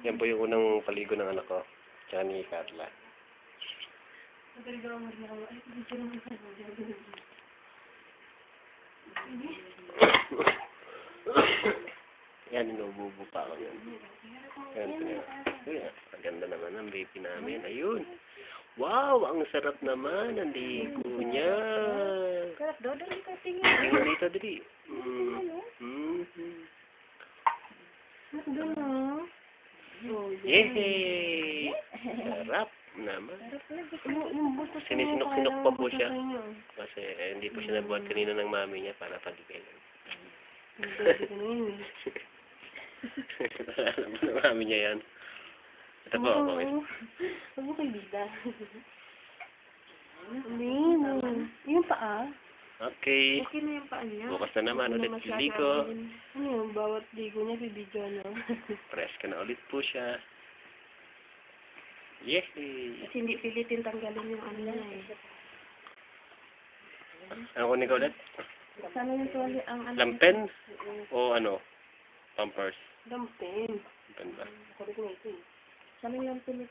Yan po yung unang paligo ng anak ko. Tsaka ni Carla. Yan, inububo pa ako yan. Yan, maganda naman ang baby namin. Ayun. Wow, ang sarap naman ang ligo niya. Sarap daw, dali ka tingin. Tingnan dito, dali. Doon o. Yehey! Sarap naman. Sinisinok-sinok pa po siya. Kasi hindi po siya nabuhat kanina ng mami niya para paligayan. Alam mo ng mami niya yan. Ito po, okay. Huwag mo kay bida. Yung paa. Okay. Okay na yung paa niya. Bukas na naman ulit ligo. Ano yung bawat ligo niya, bibidyo na. Press ka na ulit po siya. Yehey! Kasi hindi pilitin tanggalin yung ano niya eh. Ano kunin ka ulit? Sana yung tuwali ang ano. Lampen? O ano? Pampers? Lampen. Lampen ba? Sabi ko nga ito eh. Sana yung lampen